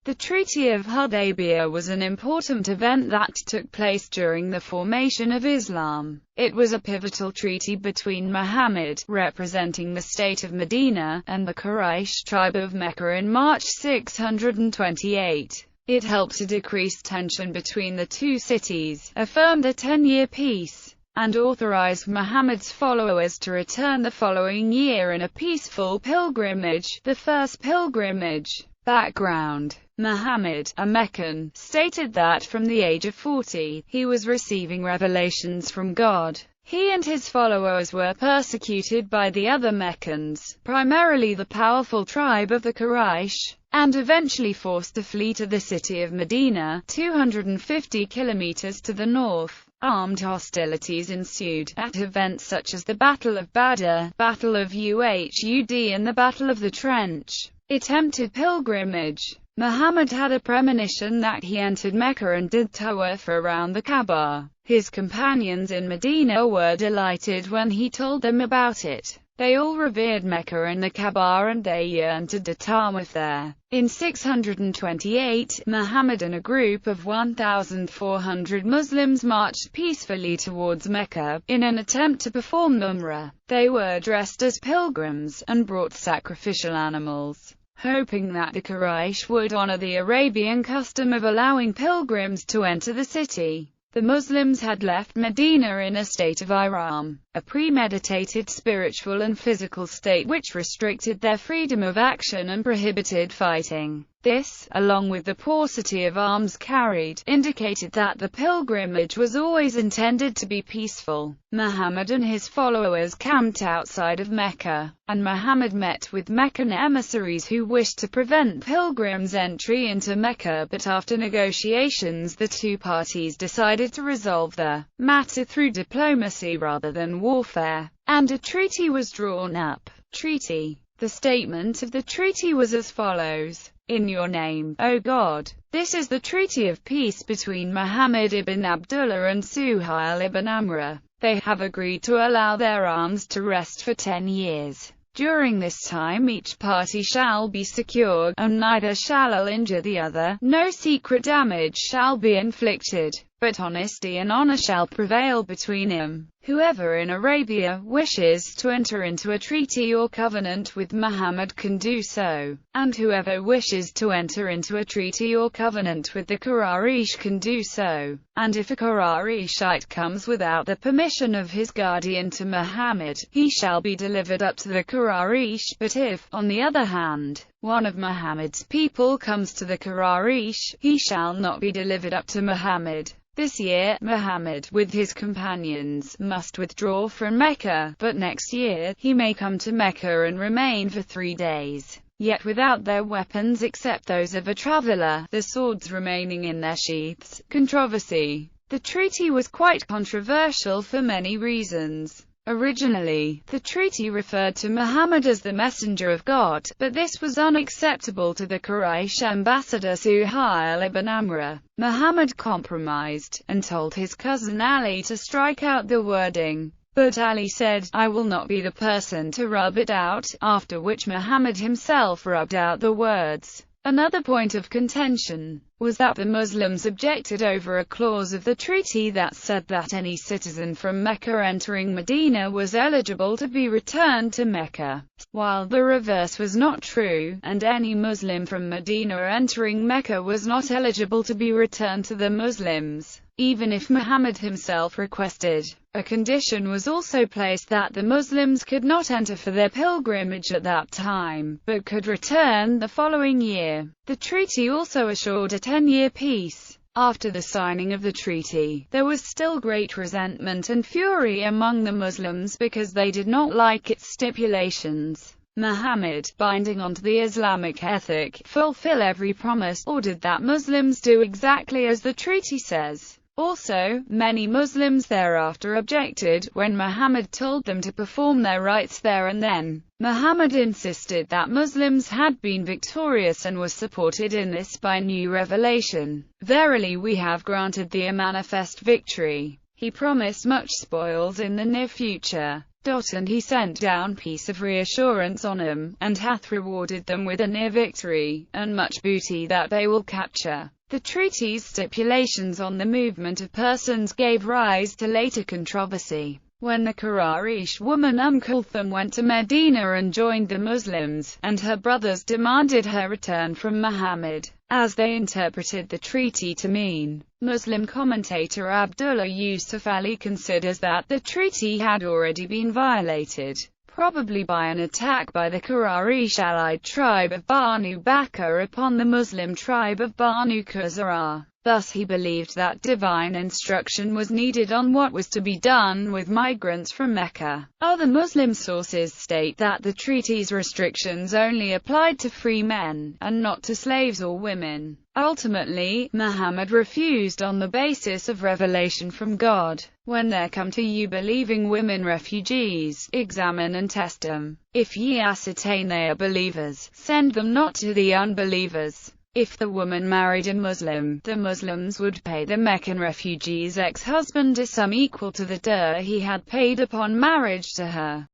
The Treaty of Hudaybiyyah was an important event that took place during the formation of Islam. It was a pivotal treaty between Muhammad, representing the state of Medina, and the Quraysh tribe of Mecca in March 628. It helped to decrease tension between the two cities, affirmed a 10-year peace, and authorized Muhammad's followers to return the following year in a peaceful pilgrimage, the first pilgrimage. Background: Muhammad, a Meccan, stated that from the age of 40, he was receiving revelations from God. He and his followers were persecuted by the other Meccans, primarily the powerful tribe of the Quraysh, and eventually forced to flee to the city of Medina, 250 kilometers to the north. Armed hostilities ensued, at events such as the Battle of Badr, Battle of Uhud and the Battle of the Trench. Attempted pilgrimage. Muhammad had a premonition that he entered Mecca and did tawaf around the Kaaba. His companions in Medina were delighted when he told them about it. They all revered Mecca and the Kaaba and they yearned to do tawaf there. In 628, Muhammad and a group of 1,400 Muslims marched peacefully towards Mecca, in an attempt to perform Umrah. They were dressed as pilgrims, and brought sacrificial animals, hoping that the Quraysh would honor the Arabian custom of allowing pilgrims to enter the city. The Muslims had left Medina in a state of ihram, a premeditated spiritual and physical state which restricted their freedom of action and prohibited fighting. This, along with the paucity of arms carried, indicated that the pilgrimage was always intended to be peaceful. Muhammad and his followers camped outside of Mecca, and Muhammad met with Meccan emissaries who wished to prevent pilgrims' entry into Mecca, but after negotiations the two parties decided to resolve the matter through diplomacy rather than warfare, and a treaty was drawn up. Treaty. The statement of the treaty was as follows: "In your name, O God, this is the treaty of peace between Muhammad ibn Abdullah and Suhail ibn Amr. They have agreed to allow their arms to rest for 10 years. During this time each party shall be secure, and neither shall injure the other. No secret damage shall be inflicted, but honesty and honor shall prevail between them. Whoever in Arabia wishes to enter into a treaty or covenant with Muhammad can do so, and whoever wishes to enter into a treaty or covenant with the Quraysh can do so. And if a Qurayshite comes without the permission of his guardian to Muhammad, he shall be delivered up to the Quraysh, but if, on the other hand, one of Muhammad's people comes to the Quraysh, he shall not be delivered up to Muhammad." This year, Muhammad, with his companions, must withdraw from Mecca, but next year, he may come to Mecca and remain for 3 days, yet without their weapons except those of a traveler, the swords remaining in their sheaths. Controversy. The treaty was quite controversial for many reasons. Originally, the treaty referred to Muhammad as the messenger of God, but this was unacceptable to the Quraysh ambassador Suhail ibn Amr. Muhammad compromised, and told his cousin Ali to strike out the wording. But Ali said, "I will not be the person to rub it out," after which Muhammad himself rubbed out the words. Another point of contention was that the Muslims objected over a clause of the treaty that said that any citizen from Mecca entering Medina was eligible to be returned to Mecca, while the reverse was not true, and any Muslim from Medina entering Mecca was not eligible to be returned to the Muslims, even if Muhammad himself requested. A condition was also placed that the Muslims could not enter for their pilgrimage at that time, but could return the following year. The treaty also assured a 10-year peace. After the signing of the treaty, there was still great resentment and fury among the Muslims because they did not like its stipulations. Muhammad, binding onto the Islamic ethic, fulfill every promise, ordered that Muslims do exactly as the treaty says. Also, many Muslims thereafter objected when Muhammad told them to perform their rites there and then. Muhammad insisted that Muslims had been victorious and was supported in this by new revelation. "Verily we have granted thee a manifest victory." He promised much spoils in the near future. And he sent down peace of reassurance on them, and hath rewarded them with a near victory, and much booty that they will capture. The treaty's stipulations on the movement of persons gave rise to later controversy. When the Quraysh woman Kulthum went to Medina and joined the Muslims, and her brothers demanded her return from Muhammad, as they interpreted the treaty to mean. Muslim commentator Abdullah Yusuf Ali considers that the treaty had already been violated, probably by an attack by the Quraysh allied tribe of Banu Bakr upon the Muslim tribe of Banu Khuzrah. Thus he believed that divine instruction was needed on what was to be done with migrants from Mecca. Other Muslim sources state that the treaty's restrictions only applied to free men, and not to slaves or women. Ultimately, Muhammad refused on the basis of revelation from God. When there come to you believing women refugees, examine and test them. If ye ascertain they are believers, send them not to the unbelievers. If the woman married a Muslim, the Muslims would pay the Meccan refugee's ex-husband a sum equal to the dir he had paid upon marriage to her.